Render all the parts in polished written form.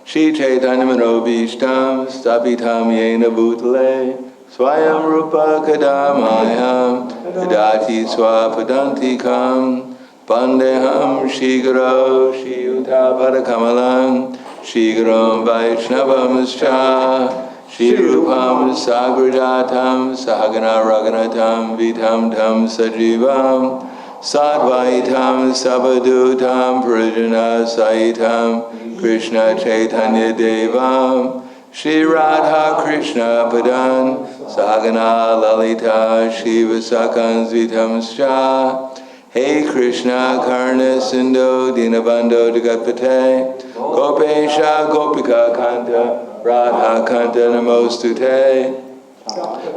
Shri Chaitanya Manobhishtam Stapitam Yena Bhutale Swayam Rupa Kadamayam Yadati Swapadantikam Vandeham Shri Guru Shri Yuta Padakamalam Shri Guru Vaishnavam Shri Rupam Sagrajatam Sahagana Raghunatam Vitam Tam Sajivam Sadvaitam Sabadutam Purajana Saitam Krishna Chaitanya Devam Shri Radha Krishna Padan Sahagana Lalita Shiva Sakan Zvitam Scha Hey Krishna Karna Sindhu Dinabando Jagatpate Gopesha Gopika Kanta Radha Kanta Namostute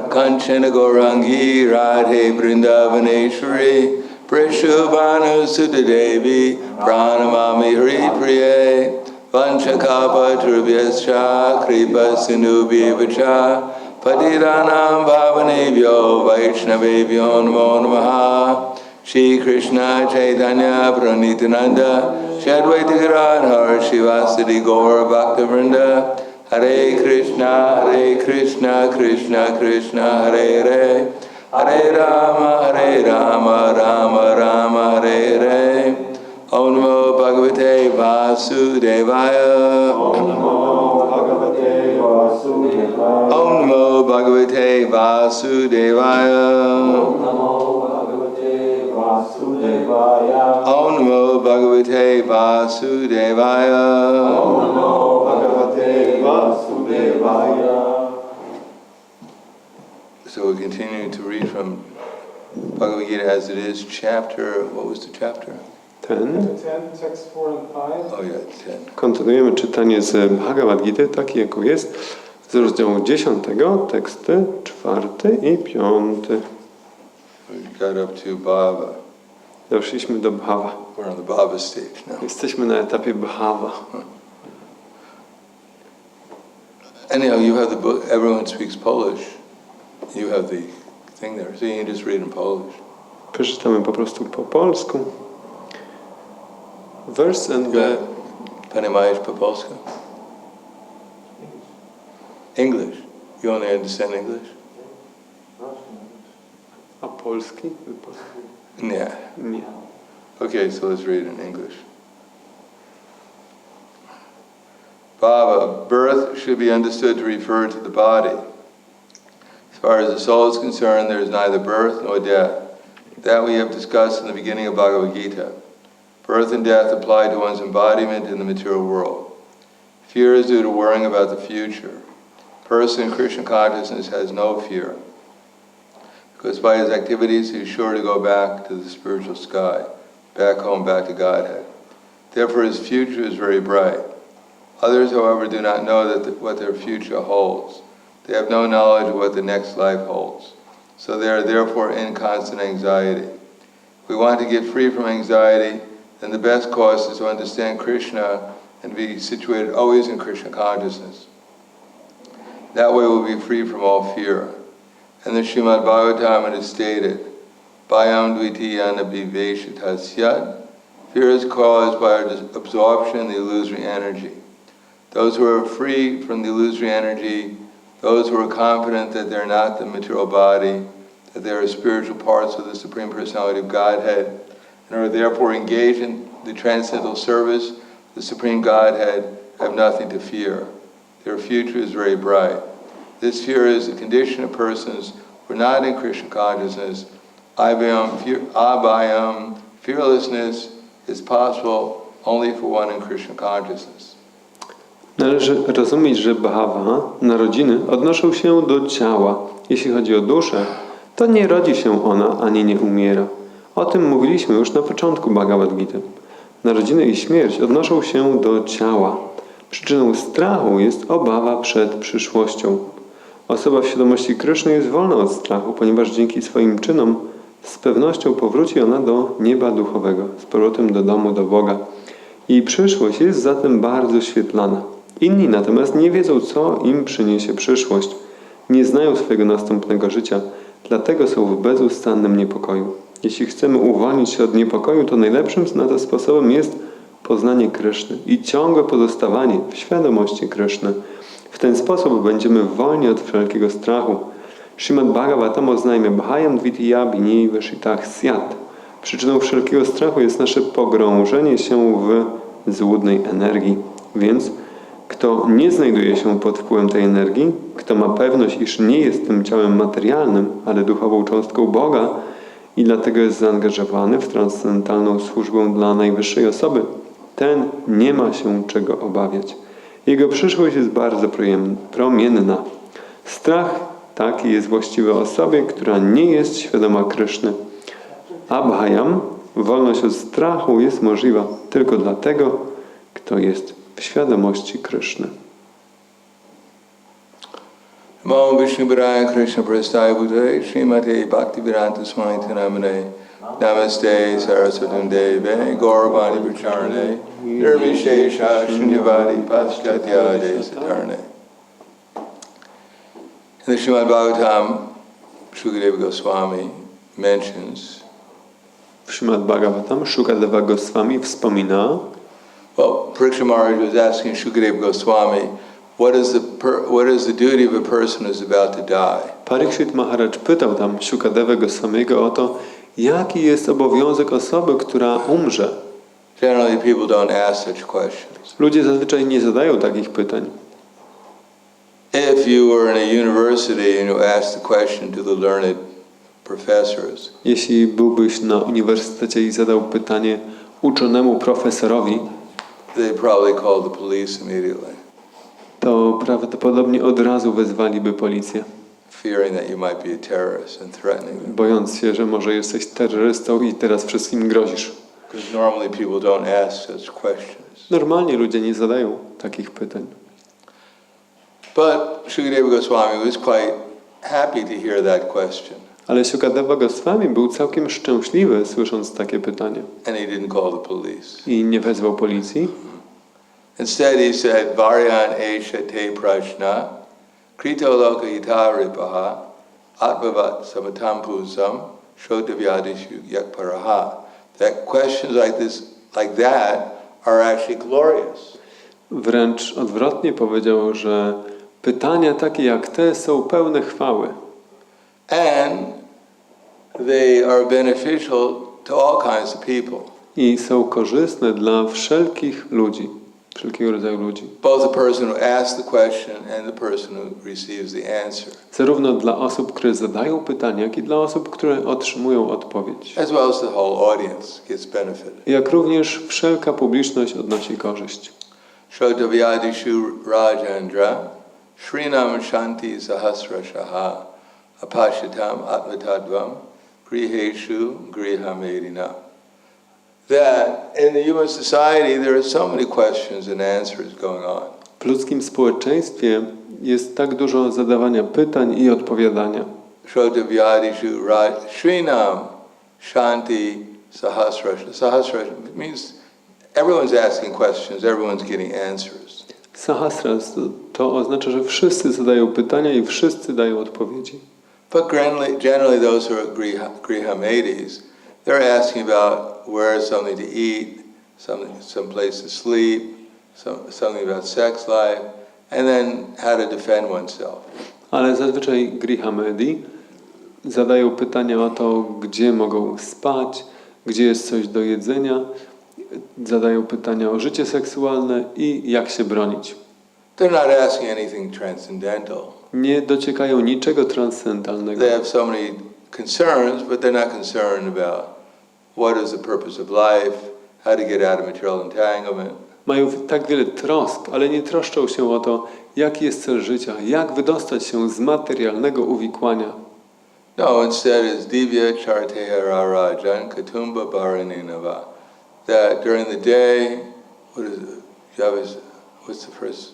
Kanchana Gaurangi Radhe Vrindavaneshwari Prishubhanu Sutadevi Pranamami Hari Priye Vanchakapa Turvyascha Kripa Sindhubhyevacha Patiranam Bhavanebhyo Vaishnavebhyo Namo Namaha Shri Krishna Chaitanya Pranithananda Shadvaita Giradhar Shivasati Gaur Bhaktivinoda Hare Krishna Krishna Krishna Hare Hare Hare Rama Rama Rama Hare Hare Om Namo Bhagavate Vasudevaya Om Namo Bhagavate Vasudevaya Om Namo Bhagavate Vasudevaya Om Namo Bhagavate Vasudevaya Om Namo Bhagavate Vasudevaya Om Namo Bhagavate Vasudevaya. So we're continuing to read from Bhagavad Gita as it is, chapter, what was the chapter? 10, text 4 and 5. Oh yeah, 10. Kontynuujemy czytanie z Bhagavad Gity, taki jaką jest, z rozdziału 10, teksty 4 i 5. We got up to Bhava. Doszliśmy do Bhava. We're on the Bhava stage now. Jesteśmy na etapie Bhava. Anyhow, you have the book, everyone speaks Polish. You have the thing there, so you can just read in Polish. Przeczytamy po prostu po polsku. Verse and the... Pani Majesh po polsku? English. You only understand English? A polski? Yeah. Nie. Okay, so let's read in English. Bhava, birth should be understood to refer to the body. As far as the soul is concerned, there is neither birth nor death. That we have discussed in the beginning of Bhagavad Gita. Birth and death apply to one's embodiment in the material world. Fear is due to worrying about the future. A person in Krishna consciousness has no fear, because by his activities he is sure to go back to the spiritual sky, back home, back to Godhead. Therefore his future is very bright. Others, however, do not know what their future holds. They have no knowledge of what the next life holds. So they are therefore in constant anxiety. If we want to get free from anxiety, then the best course is to understand Krishna and be situated always in Krishna consciousness. That way we'll be free from all fear. And the Srimad Bhagavatam it is stated, Bhayam dvitiyana bhiveshitasyat. Fear is caused by our absorption in the illusory energy. Those who are free from the illusory energy, those who are confident that they're not the material body, that they are spiritual parts of the Supreme Personality of Godhead, and are therefore engaged in the transcendental service of the Supreme Godhead, have nothing to fear. Their future is very bright. This fear is a condition of persons who are not in Krishna consciousness. Abhayam, fearlessness, is possible only for one in Krishna consciousness. Należy rozumieć, że bhava, narodziny, odnoszą się do ciała. Jeśli chodzi o duszę, to nie rodzi się ona, ani nie umiera. O tym mówiliśmy już na początku Bhagavad Gita. Narodziny i śmierć odnoszą się do ciała. Przyczyną strachu jest obawa przed przyszłością. Osoba w świadomości Kryszny jest wolna od strachu, ponieważ dzięki swoim czynom z pewnością powróci ona do nieba duchowego, z powrotem do domu, do Boga. Jej przyszłość jest zatem bardzo świetlana. Inni natomiast nie wiedzą, co im przyniesie przyszłość. Nie znają swojego następnego życia, dlatego są w bezustannym niepokoju. Jeśli chcemy uwolnić się od niepokoju, to najlepszym na to sposobem jest poznanie Kryszny i ciągłe pozostawanie w świadomości Kryszny. W ten sposób będziemy wolni od wszelkiego strachu. Śrimad Bhagavatam oznajmia Bhayam dvitiya bini vashitah syat. Przyczyną wszelkiego strachu jest nasze pogrążenie się w złudnej energii. Więc kto nie znajduje się pod wpływem tej energii, kto ma pewność, iż nie jest tym ciałem materialnym, ale duchową cząstką Boga i dlatego jest zaangażowany w transcendentalną służbę dla najwyższej osoby, ten nie ma się czego obawiać. Jego przyszłość jest bardzo promienna. Strach taki jest właściwy osobie, która nie jest świadoma Kryszny. Abhayam, wolność od strachu, jest możliwa tylko dla tego, kto jest w świadomości Kryszny. Namo Vishnu Padaya Krishna Prasthaya Bhutale Srimate Bhaktivedanta Swami Namane Namaste Saraswatam Deve Gauravani Pracharane Nirvishesha Shunyavadi Paschatya Desatarne. In the Srimad Bhagavatam, Shukadeva Goswami mentions, W Śrimad Bhagavatam Shukadeva Goswami wspomina, well, Parikshit Maharaj was asking Shukadeva Goswami, what is the duty of a person who's about to die? Parikshit Maharaj pytał tam Shukadevę Goswamiego o to, jaki jest obowiązek osoby, która umrze. Generally, people don't ask such questions. Ludzie zazwyczaj nie zadają takich pytań. If you were in a university and you asked the question to the learned professors, Jeśli byłbyś na uniwersytecie i zadał pytanie uczonemu profesorowi, they probably call the police immediately, to prawdopodobnie od razu wezwaliby policję, fearing that you might be a terrorist and threatening them. bojąc się, że może jesteś terrorystą i teraz wszystkim grozisz. Because normally people don't ask such questions. Normalnie ludzie nie zadają takich pytań. But Shukadeva Goswami was quite happy to hear that question. Ale Shukadeva Goswami był całkiem szczęśliwy, słysząc takie pytanie. And he didn't call the police. I nie wezwał policji. Instead he said, Varyan Esha Te Prashna, Krito Loka Hitaripaha, Atmavat Samatam Pusam, Shotavyadishu Yakparaha. That questions like that are actually glorious. Wręcz odwrotnie powiedział, że pytania takie jak te są pełne chwały. And they are beneficial to all kinds of people. I są korzystne dla wszelkich ludzi, wszelkiego rodzaju ludzi. Both the person who asks the question and the person who receives the answer. Zarówno dla osób, które zadają pytania, jak i dla osób, które otrzymują odpowiedź. As well as the whole audience gets benefited. Jak również wszelka publiczność odnosi korzyść. Shotavyadishu Rajendra, Srinam Shanti Sahasrashaha, Apashitam Atmatadvam, Griheshu Grihamedina. That in the human society there are so many questions and answers going on. W ludzkim społeczeństwie jest tak dużo zadawania pytań i odpowiadania. Shotavyadishu Srinam Shanti Sahasrasha. Sahasrasha means everyone's asking questions, everyone's getting answers. Sahasras to oznacza, że wszyscy zadają pytania i wszyscy dają odpowiedzi. But generally those who are Grihamedis, they're asking about where something to eat, some place to sleep, something about sex life, and then how to defend oneself. Ale zazwyczaj Grihamedi zadają pytania o to, gdzie mogą spać, gdzie jest coś do jedzenia, zadają pytania o życie seksualne i jak się bronić. They're not asking anything transcendental. Nie dociekają niczego transcendentalnego. They have so many concerns, but they're not concerned about what is the purpose of life, how to get out of material entanglement. Mają tak wiele trosk, ale nie troszczą się o to, jaki jest cel życia, jak wydostać się z materialnego uwikłania. No, instead it's Divya Chartehara Rajan Katumba Bharaninava. That during the day, what's the first?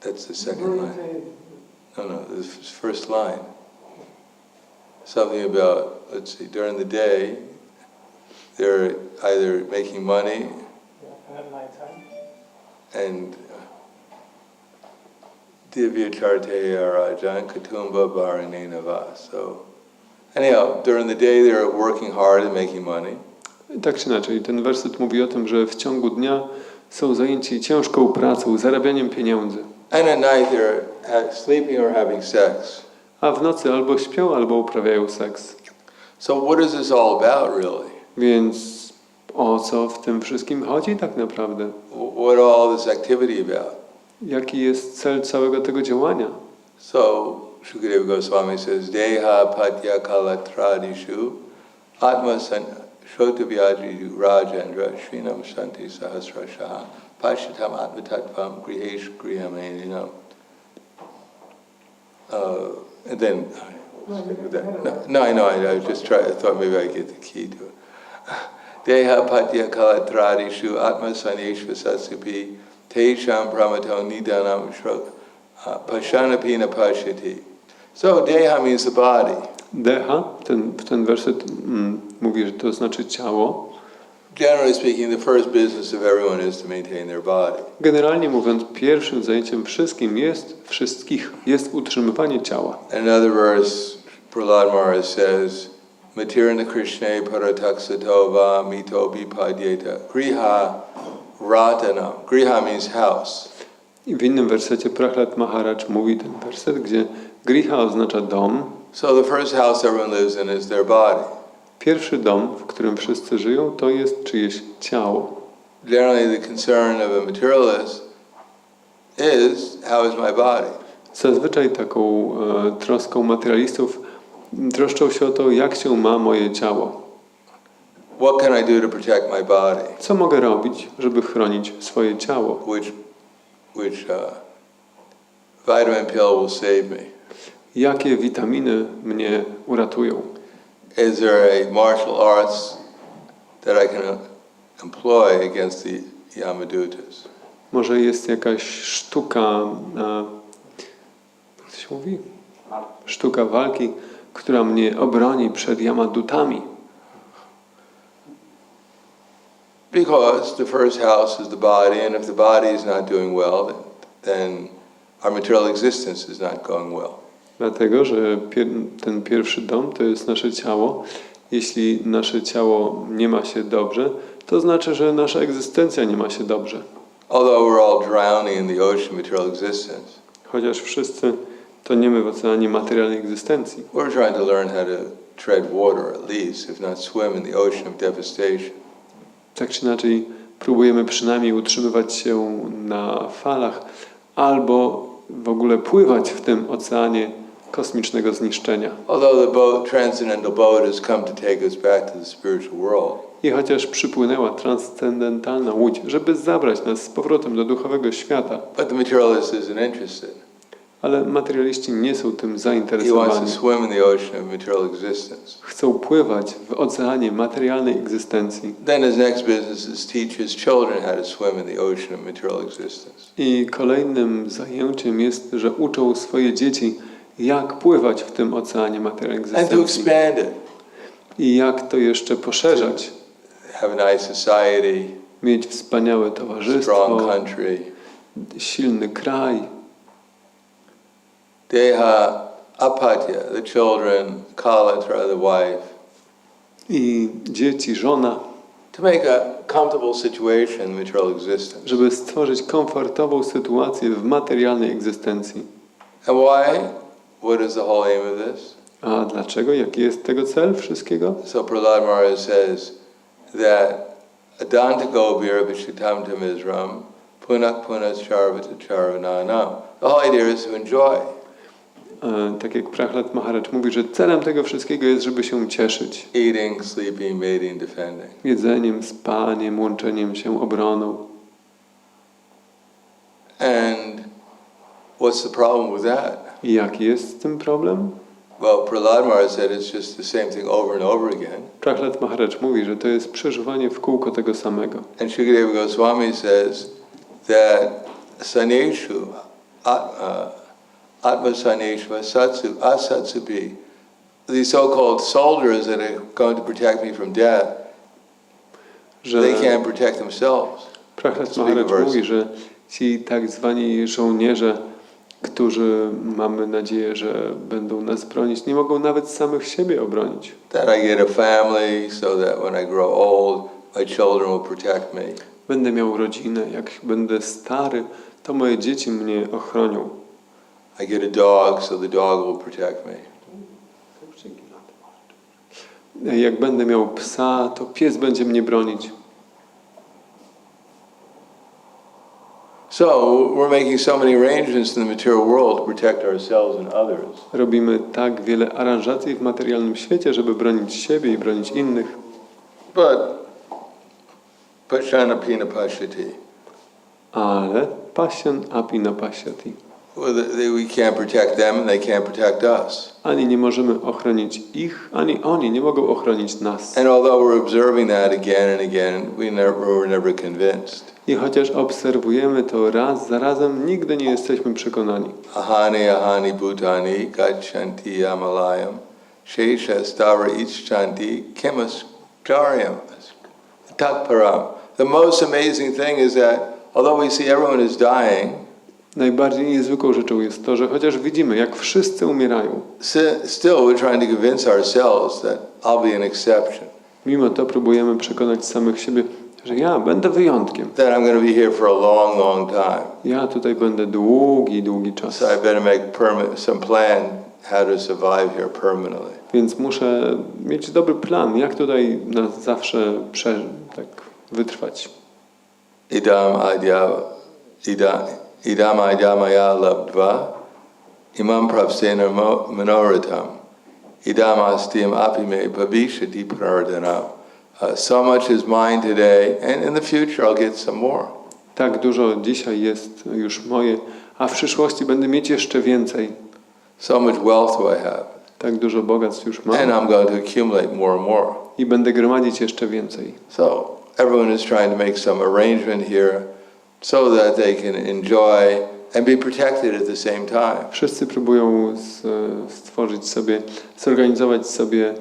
That's the second line. No, the first line. Something about, let's see, during the day, they're either making money At nighttime. and Divya Charteya Rajan Katumba Bharanenava. So anyhow, during the day they're working hard and making money. Tak czy inaczej, ten werset mówi o tym, że w ciągu dnia są zajęci ciężką pracą, zarabianiem pieniędzy, And at night they're sleeping or having sex. a w nocy albo śpią, albo uprawiają seks. So what is this all about, really? Więc o co w tym wszystkim chodzi tak naprawdę? What all this activity about? Jaki jest cel całego tego działania? So Shukadeva Goswami says, Deha patya kalatradishu atma shotavyajiju rajendra shrinam shanti sahasrashaha pashatam atma tattvam grihesh grihameninam. And then, no, I know, I was just trying, I thought maybe I'd get the key to it. Deha patya kalatradishu atma saneshva satsupi tesham brahmato nidanam pashanapina pashati. So deha means the body. Deha, ten werset mówi, że to znaczy ciało. Generally speaking, the first business of everyone is to maintain their body. Generalnie mówiąc, pierwszym zajęciem wszystkich jest utrzymywanie ciała. Another verse, Prahlad Maharaj says, Matirna Krishna parataksatova mito bipadyeta griha ratanam. Griha means house. I w innym wersecie Prahlad Maharaj mówi ten werset, gdzie griha oznacza dom. So the first house everyone lives in is their body. Pierwszy dom, w którym wszyscy żyją, to jest czyjeś ciało. Generally the concern of a materialist is, how is my body? Zazwyczaj taką troską materialistów troszczą się o to, jak się ma moje ciało. What can I do to protect my body? Co mogę robić, żeby chronić swoje ciało? Which vitamin pill will save me? Jakie witaminy mnie uratują? Is there a martial arts that I can employ against the Yamadutas? Może jest jakaś sztuka, jak to się mówi? Sztuka walki, która mnie obroni przed Yamadutami. Because the first house is the body, and if the body is not doing well, then our material existence is not going well. Dlatego, że ten pierwszy dom to jest nasze ciało. Jeśli nasze ciało nie ma się dobrze, to znaczy, że nasza egzystencja nie ma się dobrze. Although we're all drowning in the ocean of material existence, Chociaż wszyscy toniemy w oceanie materialnej egzystencji. we're trying to learn how to tread water at least, if not swim in the ocean of devastation. Tak czy inaczej próbujemy przynajmniej utrzymywać się na falach albo w ogóle pływać w tym oceanie kosmicznego zniszczenia. Although the transcendental boat has come to take us back to the spiritual world, I chociaż przypłynęła transcendentalna łódź, żeby zabrać nas z powrotem do duchowego świata, but the materialist isn't interested. ale materialiści nie są tym He wants to zainteresowani. swim in the ocean of material existence. Chcą pływać w oceanie materialnej egzystencji. Then his next business is teach his children how to swim in the ocean of material existence. I kolejnym zajęciem jest, że uczą swoje dzieci, jak pływać w tym oceanie materialnej And to egzystencji. expand it. I jak to jeszcze poszerzać. Have a nice society, Mieć wspaniałe strong towarzystwo, country. silny kraj. Deha apatya, the children, kalatra, the wife. I dzieci, żona, To make a comfortable situation in material existence. żeby stworzyć komfortową sytuację w materialnej egzystencji. And why? What is the whole aim of this? A dlaczego? Jaki jest tego cel wszystkiego? So Prahlad Maharaj says that Adanta Gobir Vishitam Tamizram Punak Punas Charvata Charvananam. The whole idea is to enjoy. Tak jak Prahlad Maharaj mówi, że celem tego wszystkiego jest, żeby się cieszyć. Eating, sleeping, mating, defending. Jedzeniem, spaniem, łączeniem się, obroną. And what's the problem with that? I jaki jest z tym problem? Well, Prahlad Maharaj said it's just the same thing over and over again. Prahlad Maharaj mówi, że to jest przeżywanie w kółko tego samego. And Shukadeva Goswami says that saneshu, atma saneshva satsu, asatsupi, these so-called soldiers that are going to protect me from death, Że they can't protect themselves. Prahlad Maharaj mówi, że ci tak zwani żołnierze, którzy mamy nadzieję, że będą nas bronić, nie mogą nawet samych siebie obronić. That I get a family so that when I grow old, my children will protect me. Będę miał rodzinę, jak będę stary, to moje dzieci mnie ochronią. I get a dog so the dog will protect me. Jak będę miał psa, to pies będzie mnie bronić. So we're making so many arrangements in the material world to protect ourselves and others. Robimy tak wiele aranżacji w materialnym świecie, żeby bronić siebie i bronić innych. But Pashana Pina Pashati. Ale pasyan apina pasyati. We can't protect them and they can't protect us. Ani nie możemy ochronić ich, ani oni nie mogą ochronić nas. And although we're observing that again and again, we're never convinced. I chociaż obserwujemy to raz za razem, nigdy nie jesteśmy przekonani. Ahani bhutani gachanti amalayam shesha stavra icchanti kemaskaryam tatparam. The most amazing thing is that although we see everyone is dying, Najbardziej niezwykłą rzeczą jest to, że chociaż widzimy, jak wszyscy umierają, still we're trying to convince ourselves that I'll be an exception. mimo to próbujemy przekonać samych siebie, że ja będę wyjątkiem. That I'm going to be here for a long, long time. Ja tutaj będę długi, długi czas. So I better make some plan how to survive here permanently. Więc muszę mieć dobry plan, jak tutaj na zawsze tak wytrwać. Idam idamaya labdva imam prapsena manoratam idam astim apime bhavishati prahladanam. So much is mine today, and in the future I'll get some more. Tak dużo dzisiaj jest już moje, a w przyszłości będę mieć jeszcze więcej. So much wealth do I have. Tak dużo bogactw już mam. And I'm going to accumulate more and more. I będę gromadzić jeszcze więcej. So everyone is trying to make some arrangement here so that they can enjoy and be protected at the same time. Wszyscy próbują zorganizować sobie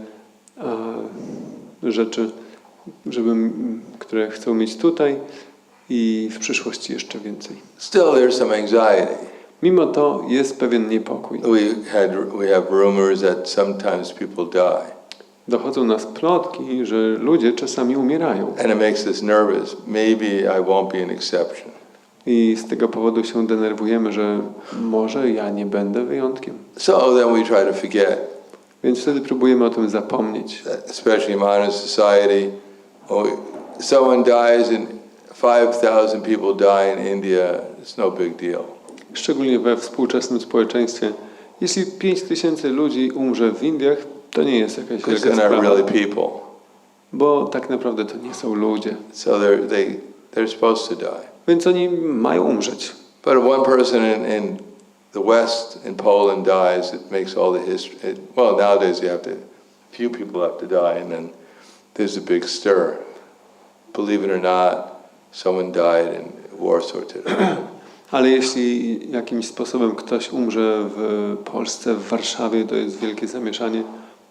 rzeczy, które chcą mieć tutaj i w przyszłości jeszcze więcej. Still there's some anxiety. Mimo to jest pewien niepokój. We have rumors that sometimes people die. Dochodzą nas plotki, że ludzie czasami umierają. And it makes us nervous. Maybe I won't be an exception. I z tego powodu się denerwujemy, że może ja nie będę wyjątkiem. So then we try to forget. Więc wtedy próbujemy o tym zapomnieć. Especially in modern society, someone dies and 5,000 people die in India. It's no big deal. Szczególnie we współczesnym społeczeństwie. Jeśli 5000 ludzi umrze w Indiach, to nie jest jakaś wielka Because they're not sprawa. really people. Bo tak naprawdę to nie są ludzie. So they're supposed to die. Więc oni mają umrzeć. But if one person in the West, in Poland, dies, it makes all the history. Well, nowadays a few people have to die, and then there's a big stir. Believe it or not, someone died in Warsaw today. Ale jeśli jakimś sposobem ktoś umrze w Polsce, w Warszawie, to jest wielkie zamieszanie.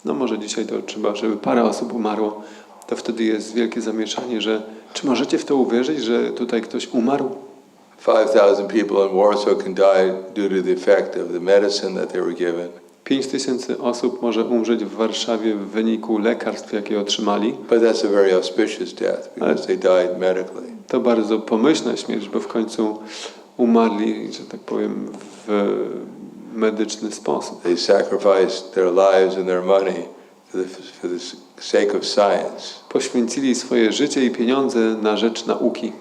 No może dzisiaj to trzeba, żeby parę osób umarło. To wtedy jest wielkie zamieszanie, że czy możecie w to uwierzyć, że tutaj ktoś umarł? 5,000 people in Warsaw can die due to the effect of the medicine that they were given. 5000 osób może umrzeć w Warszawie w wyniku lekarstw, jakie otrzymali. But that's a very auspicious death because they died medically. To bardzo pomyślna śmierć, bo w końcu umarli, że tak powiem, w medyczny sposób. They sacrificed their lives and their money for the sake of science. Poświęcili swoje życie i pieniądze na rzecz nauki.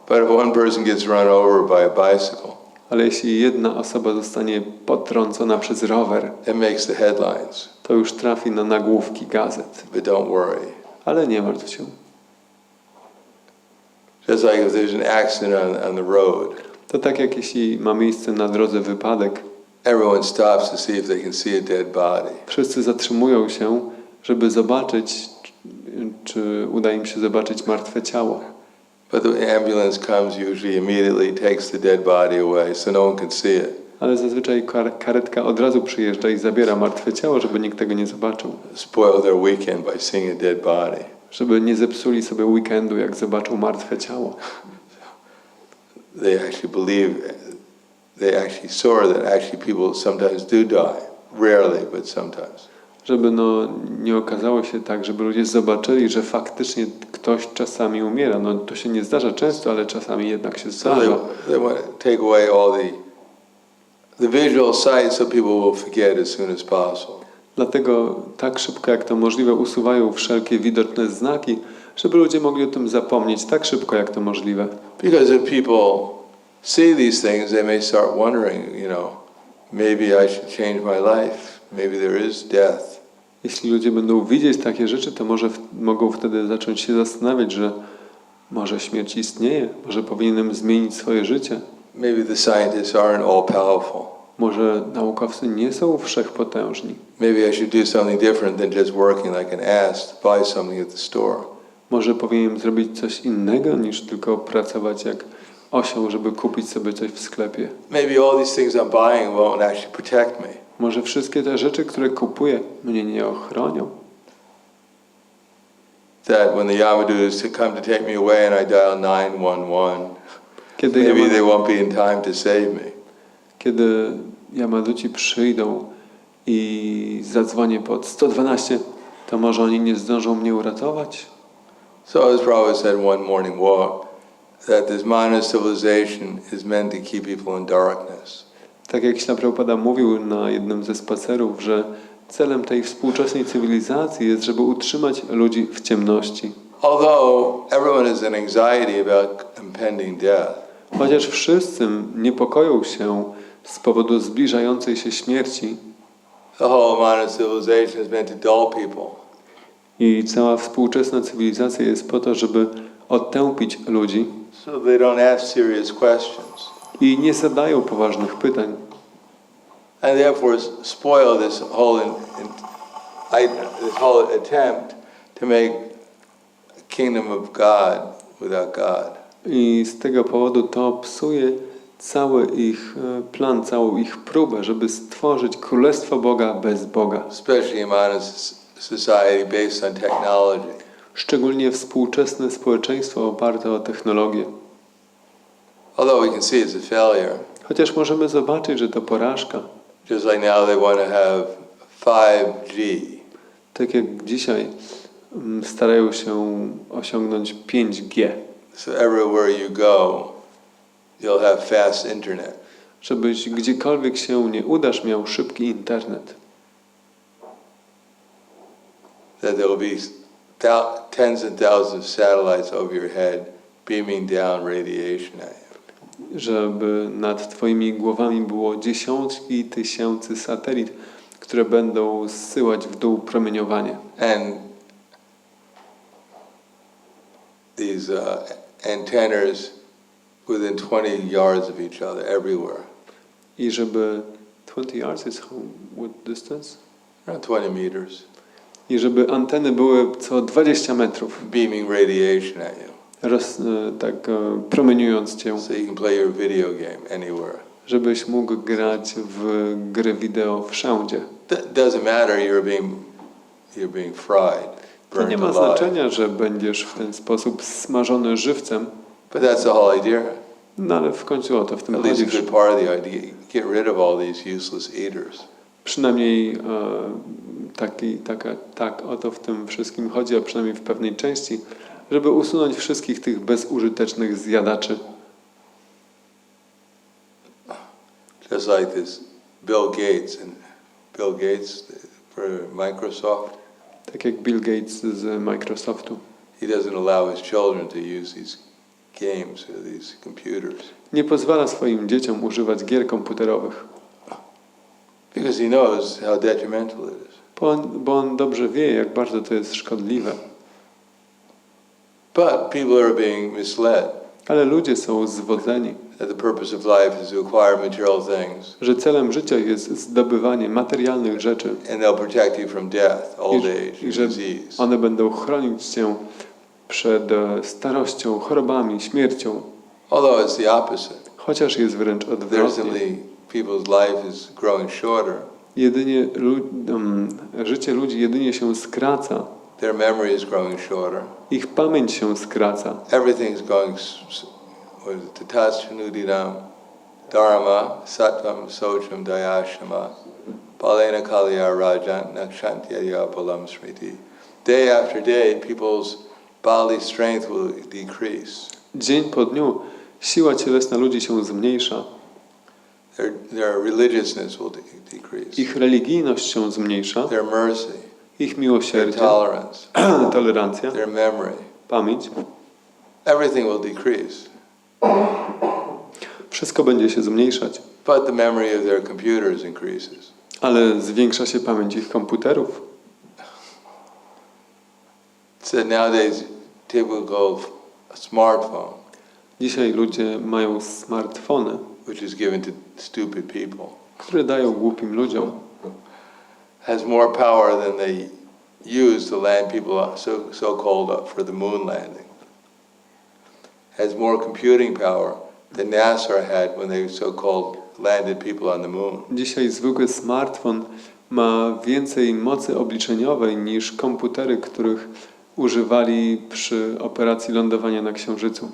But if one person gets run over by a bicycle, Ale jeśli jedna osoba zostanie potrącona przez rower, it makes the headlines. to już trafi na nagłówki gazet. But don't worry. Ale nie martw się. Just like if there's an accident on the road, To tak jak jeśli ma miejsce na drodze wypadek, everyone stops to see if they can see a dead body. wszyscy zatrzymują się, żeby zobaczyć, czy uda im się zobaczyć martwe ciało. But the ambulance comes usually immediately, takes the dead body away so no one can see it. Ale zazwyczaj karetka od razu przyjeżdża i zabiera martwe ciało, żeby nikt tego nie zobaczył. Spoil their weekend by seeing a dead body. Żeby nie zepsuli sobie weekendu, jak zobaczą martwe ciało. They actually believe they actually saw that actually people sometimes do die. Rarely, but sometimes. Żeby nie okazało się tak, żeby ludzie zobaczyli, że faktycznie ktoś czasami umiera. To się nie zdarza często, ale czasami jednak się So zdarza. they want to take away all the visual sight so people will forget as soon as possible. Dlatego tak szybko jak to możliwe usuwają wszelkie widoczne znaki, żeby ludzie mogli o tym zapomnieć tak szybko jak to możliwe. Because if people see these things, they may start wondering, maybe I should change my life. Maybe there is death. Jeśli ludzie będą widzieć takie rzeczy, to mogą wtedy zacząć się zastanawiać, że może śmierć istnieje, może powinienem zmienić swoje życie. Maybe the scientists aren't all powerful. Może naukowcy nie są wszechpotężni. Maybe I should do something different than just working like an ass to buy something at the store. Może powinienem zrobić coś innego niż tylko pracować jak osioł, żeby kupić sobie coś w sklepie. Maybe all these things I'm buying won't actually protect me. Może wszystkie te rzeczy, które kupuję, mnie nie ochronią. That when the Yamadutas come to take me away and I dial 911, Kiedy maybe they won't be in time to save me. Kiedy Yamaduci przyjdą i zadzwonię pod 112, to może oni nie zdążą mnie uratować? So as Prabhupada said one morning walk, that this modern civilization is meant to keep people in darkness. Tak jak Śla Prabhupada mówił na jednym ze spacerów, że celem tej współczesnej cywilizacji jest, żeby utrzymać ludzi w ciemności. Although everyone has an anxiety about impending death, Chociaż wszyscy niepokoją się z powodu zbliżającej się śmierci the whole modern civilization is meant to dull people. i cała współczesna cywilizacja jest po to, żeby odtępić ludzi So they don't ask serious questions. i nie zadają poważnych pytań. And therefore spoil this whole attempt to make a kingdom of God without God. I z tego powodu to psuje cały ich plan, całą ich próbę, żeby stworzyć królestwo Boga bez Boga. Especially in modern society based on technology. Szczególnie współczesne społeczeństwo oparte o technologię. Although we can see it's a failure. Chociaż możemy zobaczyć, że to porażka. Just like now they want to have 5G. Tak jak dzisiaj starają się osiągnąć 5G. So everywhere you go, you'll have fast internet. Żebyś gdziekolwiek się nie udasz, miał szybki internet. That there will be tens and thousands of satellites over your head beaming down radiation at you. Żeby nad twoimi głowami było dziesiątki tysięcy satelit, które będą zsyłać w dół promieniowanie. And these antennas within 20 yards of each other everywhere. I żeby 20 yards is what distance? Around 20 meters. I żeby anteny były co 20 metrów, Beaming radiation at you. promieniując cię, So you can play your video game anywhere. żebyś mógł grać w gry wideo wszędzie. Doesn't matter, you're being fried, To nie burned ma alive. znaczenia, że będziesz w ten sposób smażony żywcem, But that's the whole idea. no ale w końcu o to w tym At least chodzi. a good part of the idea. Get rid of all these useless eaters. Przynajmniej tak o to w tym wszystkim chodzi, a przynajmniej w pewnej części, żeby usunąć wszystkich tych bezużytecznych zjadaczy. Just like this Bill Gates for Microsoft. Tak jak Bill Gates z Microsoftu. He doesn't allow his children to use these games or these computers. Nie pozwala swoim dzieciom używać gier komputerowych. Because he knows how detrimental it is. Bo on dobrze wie, jak bardzo to jest szkodliwe. But people are being misled Ale ludzie są zwodzeni, that the purpose of life is to acquire material things. że celem życia jest zdobywanie materialnych rzeczy And they'll protect you from death, old age, i że disease. one będą chronić cię przed starością, chorobami, śmiercią. Although it's the opposite. Chociaż jest wręcz There's odwrotnie. simply people's life is growing shorter. Jedynie życie ludzi jedynie się skraca. Their memory is growing shorter. Ich pamięć się skraca. Everything's going tatas nudiram. dharma sattvam socham dayashama balena kalya rajan nakshantyaya balam smriti. Day after day, people's bodily strength will decrease. Dzień po dniu siła cielesna ludzi się zmniejsza. Their religiousness will decrease. Ich religijność się zmniejsza. Their mercy, Ich their miłosierdzie, tolerance, tolerancja, their memory, pamięć. everything will decrease. Wszystko będzie się zmniejszać. But the memory of their computers increases. Ale zwiększa się pamięć ich komputerów. So nowadays, typical smartphone, Dzisiaj ludzie mają smartfony, which is given to stupid people, które dają głupim ludziom. has more power than they use to land people so-called up for the moon landing. Has more computing power than NASA had when they so-called landed people on the moon. Dzisiaj zwykły smartfon ma więcej mocy obliczeniowej niż komputery, których używali przy operacji lądowania na Księżycu.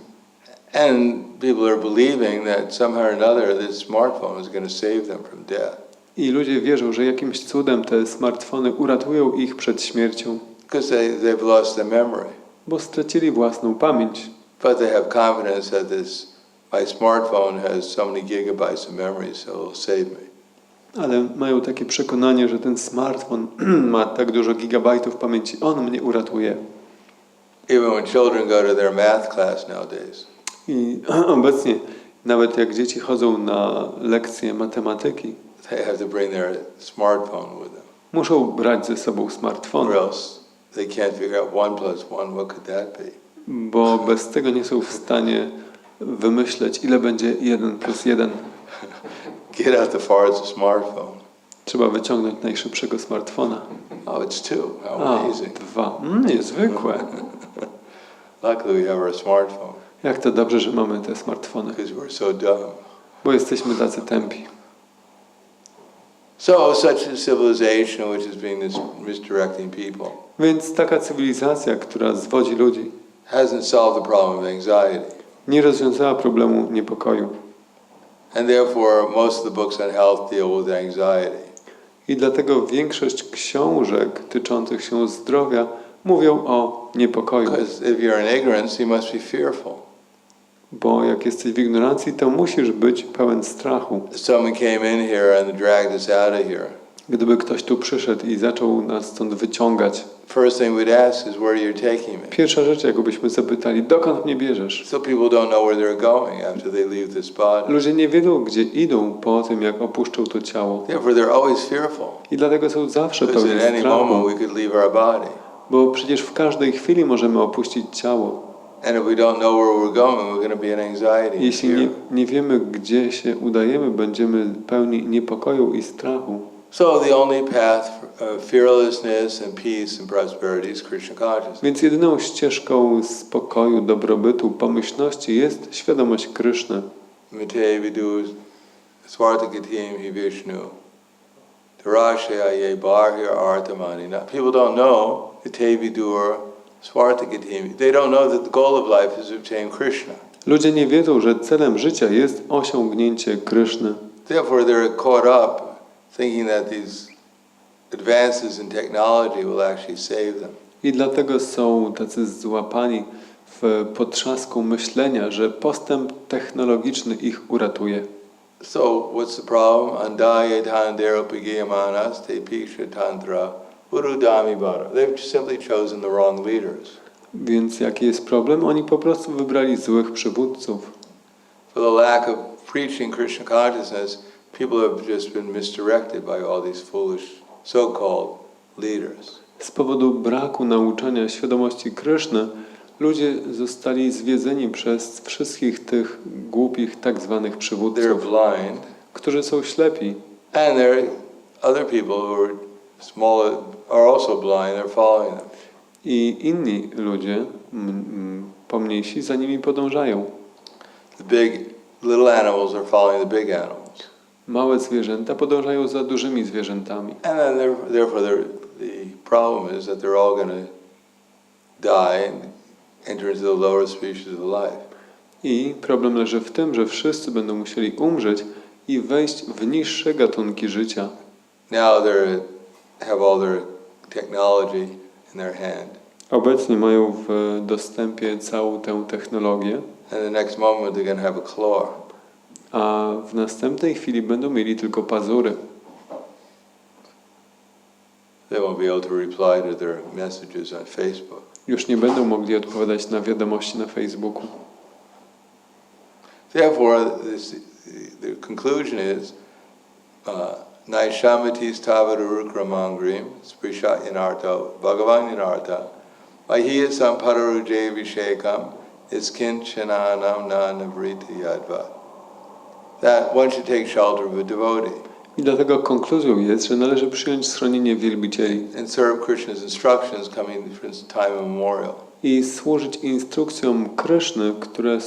And people are believing that somehow or another this smartphone is going to save them from death. I ludzie wierzą, że jakimś cudem te smartfony uratują ich przed śmiercią, Because they've lost their memory. bo stracili własną pamięć. But they have confidence that my smartphone has so many gigabytes of memory, so it'll save me. Ale mają takie przekonanie, że ten smartfon ma tak dużo gigabajtów pamięci, on mnie uratuje. Even when children go to their math class nowadays, I obecnie, nawet jak dzieci chodzą na lekcje matematyki, they have to bring their smartphone with them. muszą brać ze sobą Or smartfon, else they can't figure out 1 plus 1, what could that be? bo bez tego nie są w stanie wymyśleć, ile będzie 1 plus 1. Get out the farthest smartphone. Trzeba wyciągnąć najszybszego smartfona. Oh, it's 2. How A, amazing. 2. Niezwykłe. Luckily we have our smartphone, Jak to dobrze, że mamy te smartfony, because we're so dumb. bo jesteśmy tacy tępi. So such a civilization which is being misdirecting people Więc taka cywilizacja, która zwodzi ludzi, hasn't solved the problem of anxiety. nie rozwiązała problemu niepokoju. And therefore most of the books on health deal with anxiety. I dlatego większość książek tyczących się zdrowia mówią o niepokoju. Because if you're in ignorance, you must be fearful. Bo jak jesteś w ignorancji, to musisz być pełen strachu. If someone came in here and dragged us out of here, Gdyby ktoś tu przyszedł i zaczął nas stąd wyciągać, first thing we'd ask is where you're taking me. pierwsza rzecz, jaką byśmy zapytali, dokąd mnie bierzesz? So people don't know where they're going after they leave this body. Ludzie nie wiedzą, gdzie idą po tym, jak opuszczą to ciało. Therefore they're always fearful. I dlatego są zawsze Because pełni at any strachu. moment we could leave our body. Bo przecież w każdej chwili możemy opuścić ciało. And if we don't know where we're going, we're going to be in anxiety and Jeśli fear. nie wiemy, gdzie się udajemy, będziemy pełni niepokoju i strachu. So the only path of fearlessness and peace and prosperity is Krishna consciousness. Więc jedyną ścieżką spokoju, dobrobytu, pomyślności jest świadomość Kryszny. Mite vidu swartakatim hi Vishnu. Tarashaya barhir artamani. Now, people don't know mite vidur swartakatim. They don't know that the goal of life is to obtain Krishna. Ludzie nie wiedzą, że celem życia jest osiągnięcie Kryszny. Therefore, they're caught up thinking that these advances in technology will actually save them. I dlatego są tacy złapani w potrzasku myślenia, że postęp technologiczny ich uratuje. So, what's the problem? Andaye tandero pigiyamanas te piksha tantra urudami bara. They've simply chosen the wrong leaders. Więc jaki jest problem? Oni po prostu wybrali złych przywódców. For the lack of preaching Krishna consciousness, people have just been misdirected by all these foolish so-called leaders. Z powodu braku nauczania świadomości Kryszny, ludzie zostali zwiedzeni przez wszystkich tych głupich tak zwanych They're przywódców, blind, którzy są ślepi. and there are other people who are small, are also blind, they're following them. I inni ludzie, pomniejsi, za nimi podążają. Little animals are following the big animals. Małe zwierzęta podążają za dużymi zwierzętami. And then therefore the problem is that they're all going to die and enter into the lower species of life. I problem leży w tym, że wszyscy będą musieli umrzeć i wejść w niższe gatunki życia. Now they have all their technology in their hand. Obecnie mają w dostępie całą tę technologię, And the next moment they're going to have a claw. a w następnej chwili będą mieli tylko pazury. They won't be able to reply to their messages on Facebook. Już nie będą mogli odpowiadać na wiadomości na Facebooku. Therefore, the conclusion is Naishamatis tavadarukramangrim sprisha inarto bhagavan inarta mahiya sampadaru jevishekam iskinchananam nanavriti yadva. That one should take shelter of a devotee I dlatego konkluzją jest, że należy przyjąć schronienie wielbicieli and serve Krishna's instructions coming from time immemorial. i służyć instrukcjom Kryszny, które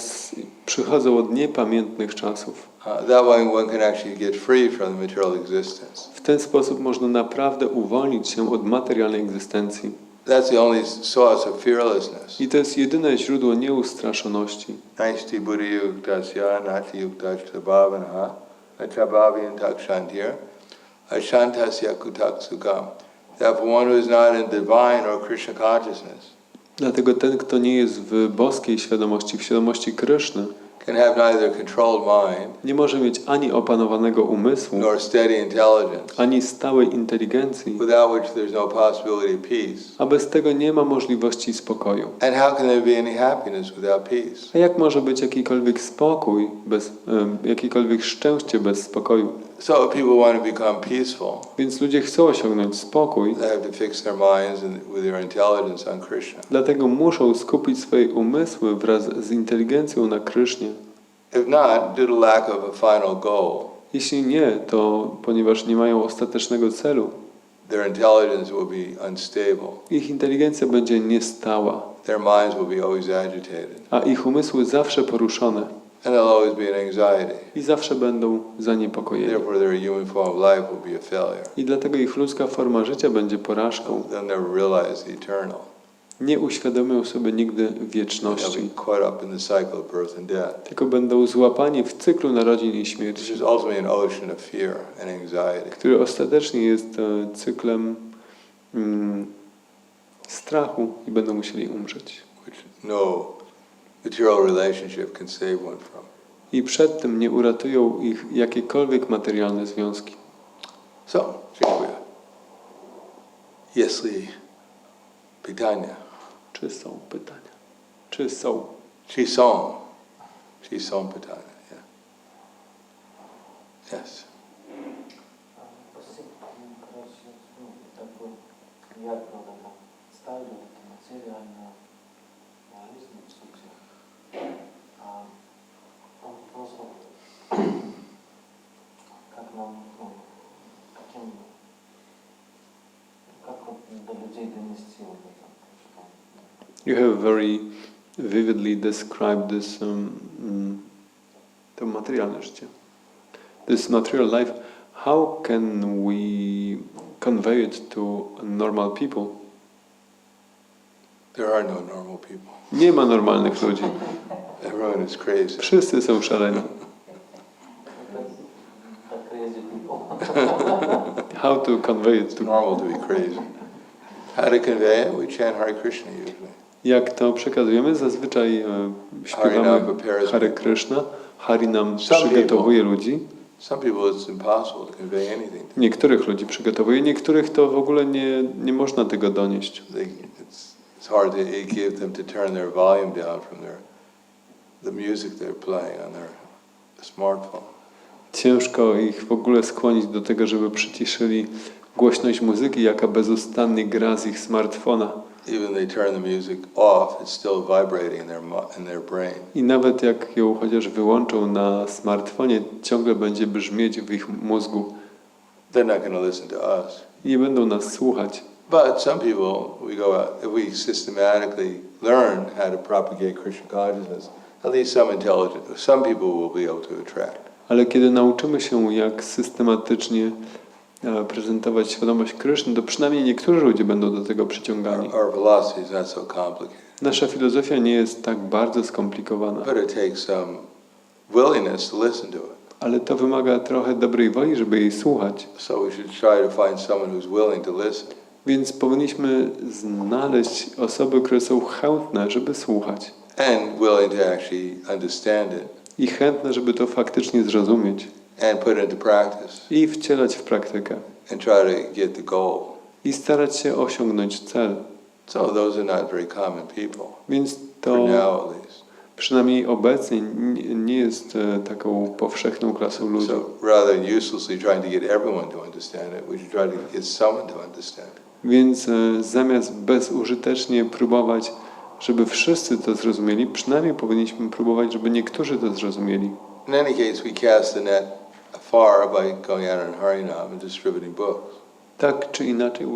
przychodzą od niepamiętnych czasów. That way one can actually get free from the material existence. W ten sposób można naprawdę uwolnić się od materialnej egzystencji. That's the only source of fearlessness. I to jest jedyne źródło nieustraszoności. Naishti buddhi yuktasya nati yuktashta bhavanaha achabhavyan takshantir ashantasya kutak sukam. Therefore one who is not in divine or Krishna consciousness Dlatego ten, kto nie jest w boskiej świadomości, w świadomości Kryszny, can have neither controlled mind nie może mieć ani opanowanego umysłu, nor steady intelligence, ani stałej inteligencji, without which there's no possibility of peace. a bez tego nie ma możliwości spokoju. And how can there be any happiness without peace? A jak może być jakikolwiek spokój, jakiekolwiek szczęście bez spokoju? So if people want to become peaceful, Więc ludzie chcą osiągnąć spokój, they have to fix their minds with their intelligence on Krishna. dlatego muszą skupić swoje umysły wraz z inteligencją na Krysznie. If not, due to lack of a final goal, Jeśli nie, to ponieważ nie mają ostatecznego celu, their intelligence will be unstable. ich inteligencja będzie niestała, Their minds will be always agitated. a ich umysły zawsze poruszone And they'll always be in anxiety. i zawsze będą zaniepokojeni. Therefore, their human form of life will be a failure. I dlatego ich ludzka forma życia będzie porażką. They'll never realize the eternal. Nie uświadomią sobie nigdy They'll wieczności, be caught up in the cycle of birth and death, tylko będą złapani w cyklu narodzin i which śmierci, is ultimately an ocean of fear and anxiety. który ostatecznie jest cyklem strachu i będą musieli umrzeć. Which no material relationship can save one from. I przed tym nie uratują ich jakiekolwiek materialne związki. So, dziękuję. Jeśli pytania. Czy są pytania? Czy są? Czy są pytania. Yeah. Yes. Спасибо, короче, такой ярко это ставлю это материально жизнь в сути. Он просто как нам, каким, как вот до людей донести вот это, что You have very vividly described this to materialne życie. This material life. How can we convey it to normal people? There are no normal people. Nie ma normalnych ludzi. Everyone is crazy. Wszyscy są szaleni. the crazy people. How to convey it It's to... normal to be crazy. How to convey it? We chant Hare Krishna usually. Jak to przekazujemy? Zazwyczaj śpiewamy Harinam prepares Hare me. Krishna. Hari nam Some przygotowuje ludzi. Some people it's impossible to convey anything. Niektórych ludzi przygotowuje, niektórych to w ogóle nie można tego donieść. It's hard to give them to turn their volume down from the music they're playing on their smartphone. Ciężko ich w ogóle skłonić do tego, żeby przyciszyli głośność muzyki, jaka bezustannie gra z ich smartfona. Even they turn the music off, it's still vibrating in their brain. I nawet jak ją chociaż wyłączą na smartfonie, ciągle będzie brzmieć w ich mózgu. They're not going to listen to us. I nie będą nas słuchać. But some people, we go out, if we systematically learn how to propagate Krishna consciousness, at least some people will be able to attract. Ale kiedy nauczymy się, jak systematycznie prezentować świadomość Kryszny, to przynajmniej niektórzy ludzie będą do tego przyciągani. Our philosophy is not so complicated. Nasza filozofia nie jest tak bardzo skomplikowana, But it takes some willingness to listen to it. ale to wymaga trochę dobrej woli, żeby jej słuchać. So we should try to find someone who's willing to listen. Więc powinniśmy znaleźć osoby, które są chętne, żeby słuchać. And willing to actually understand it. I chętne, żeby to faktycznie zrozumieć. And put it into practice. I wcielać w praktykę. And try to get the goal. I starać się osiągnąć cel. So those are not very common people. Więc to For now at least. przynajmniej obecnie nie jest taką powszechną klasą ludzi. So rather than uselessly trying to get everyone to understand it, we should try to get someone to understand it. Więc zamiast bezużytecznie próbować, żeby wszyscy to zrozumieli, przynajmniej powinniśmy próbować, żeby niektórzy to zrozumieli. In any case, we cast the net afar by going out in Harinam and distributing books. Tak czy inaczej,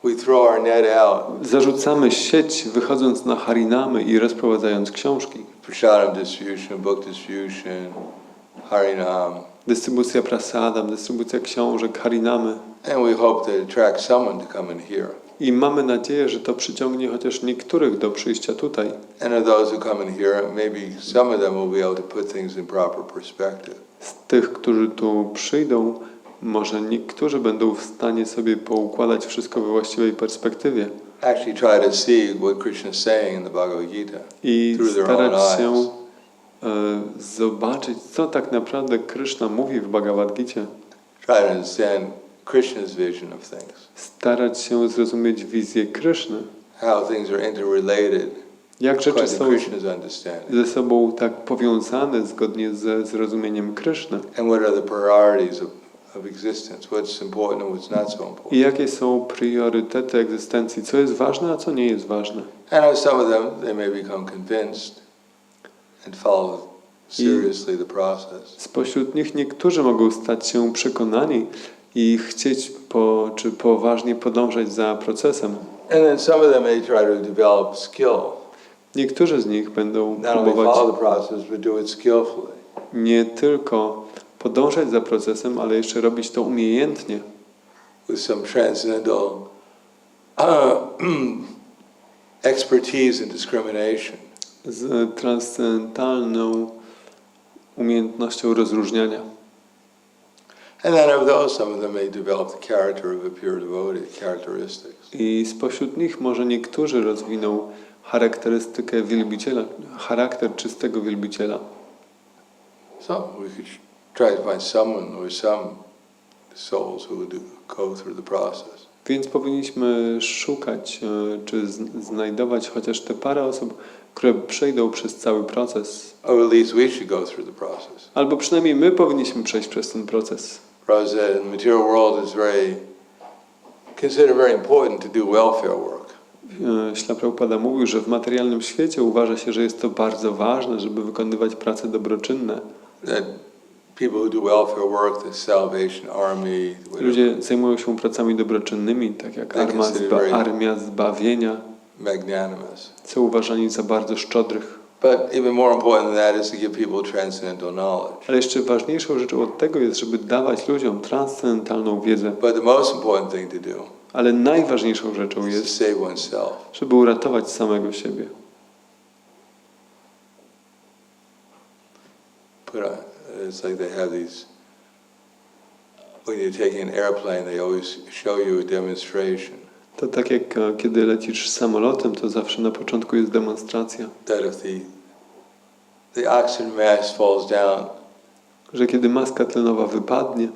We throw our net out. zarzucamy sieć, wychodząc na harinamy i rozprowadzając książki. Prasadam distribution, book distribution, Harinam. Dystrybucja prasadam, dystrybucja książek, harinamy. And we hope to attract someone to come and hear. I mamy nadzieję, że to przyciągnie chociaż niektórych do przyjścia tutaj. And of those who come and hear, maybe some of them will be able to put things in proper perspective. Z tych, którzy tu przyjdą, może niektórzy będą w stanie sobie poukładać wszystko we właściwej perspektywie. Actually try to see what Krishna is saying in the Bhagavad Gita I through their own starać się eyes. Zobaczyć, co tak naprawdę Krishna mówi w Bhagavad Gicie. Try to understand Krishna's vision of things. Starać się zrozumieć wizję Kryszny. How things are interrelated Jak rzeczy according to są Krishna's understanding. ze sobą tak powiązane zgodnie ze zrozumieniem Kryszny. And what are the priorities of existence? What's important and what's not so important? I jakie są priorytety egzystencji, co jest ważne, a co nie jest ważne. And of some of them, they may become convinced and follow seriously the process. Spośród nich niektórzy mogą stać się przekonani i chcieć czy poważnie podążać za procesem. And then some of them may try to develop skill. Niektórzy z nich będą Not only próbować follow the process, but do it skillfully. nie tylko podążać za procesem, ale jeszcze robić to umiejętnie. With some transcendental expertise in discrimination. Z transcendentalną umiejętnością rozróżniania. And then of those, some of them may develop the character of a pure devotee, characteristics. I spośród nich może niektórzy rozwiną charakterystykę wielbiciela, charakter czystego wielbiciela. So we could try to find someone or some souls who would go through the process. Więc powinniśmy szukać, czy znajdować chociaż te parę osób, które przejdą przez cały proces. Or at least we should go through the process. Albo przynajmniej my powinniśmy przejść przez ten proces. Prabhupada said the material world is considered very important to do welfare work. Śla Prabhupada mówił, że w materialnym świecie uważa się, że jest to bardzo ważne, żeby wykonywać prace dobroczynne. That people who do welfare work, the Salvation Army, Ludzie zajmują się pracami dobroczynnymi, tak jak armia zbawienia, magnanimous. są uważani za bardzo szczodrych. But even more important than that is to give people transcendental knowledge. Ale jeszcze ważniejszą rzeczą od tego jest, żeby dawać ludziom transcendentalną wiedzę. But the most important thing to do Ale najważniejszą rzeczą is to jest, save oneself. żeby uratować samego siebie. It's like they have these, when you're taking an airplane, they always show you a demonstration. To tak jak kiedy lecisz samolotem, to zawsze na początku jest demonstracja. That if the oxygen mask falls down, Że kiedy maska tlenowa wypadnie,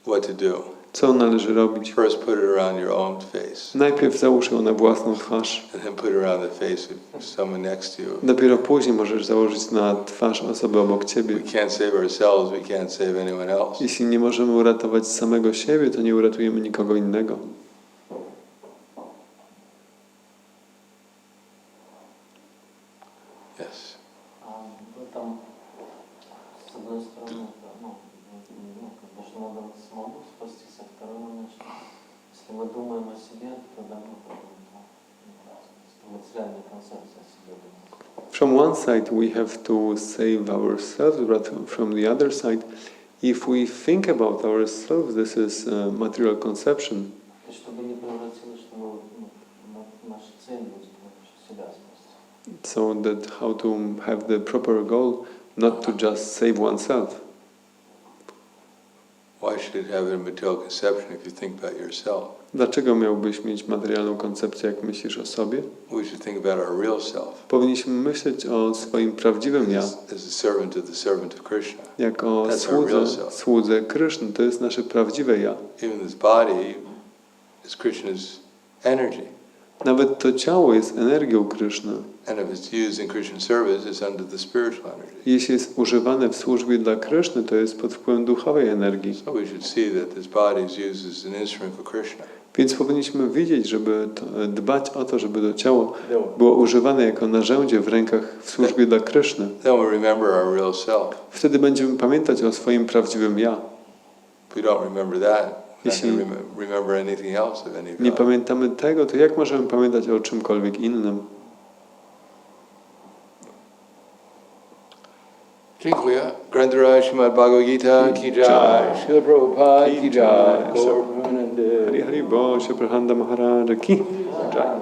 what to do? co należy robić? First put it around your own face, Najpierw załóż ją na własną twarz. and then put it around the face of someone next to you. Dopiero później możesz założyć na twarz osoby obok ciebie. We can't save ourselves, we can't save anyone else. Jeśli nie możemy uratować samego siebie, to nie uratujemy nikogo innego. Yes. В этом, с одной стороны, это, как бы, что надо самому спастись, а второй момент, что если мы думаем о себе, то да, материальная концепция о себе думает. From one side we have to save ourselves, but from the other side, If we think about ourselves, this is material conception. И чтобы не превратилось, чтобы наша цель будет себя спасти. So that how to have the proper goal, not to just save oneself. Why should it have a material conception if you think about yourself? Dlaczego miałbyś mieć materialną koncepcję, jak myślisz o sobie? We should think about our real self. Powinniśmy myśleć o swoim prawdziwym ja, As a servant of Krishna. jako That's our real self. słudze Kryszny. To jest nasze prawdziwe ja. Even this body is Krishna's energy. Nawet to ciało jest energią Kryszny. And if it's used in Krishna service, it's under the spiritual energy. Jeśli jest używane w służbie dla Kryszny, to jest pod wpływem duchowej energii. So we should see that this body is used as an instrument for Krishna. Więc powinniśmy wiedzieć, żeby dbać o to, żeby to ciało było używane jako narzędzie w rękach w służbie dla Kryszny. Then we'll remember our real self. Wtedy będziemy pamiętać o swoim prawdziwym ja. If we don't remember that, Jeśli then remember anything else of any nie value. pamiętamy tego, to jak możemy pamiętać o czymkolwiek innym? Dziękuję. Grantaraj Srimad Bhagavad Gita ki jai. Srila Prabhupada ki jai. Hari Hari Bol, Shri Prahladananda Maharaj ki jai.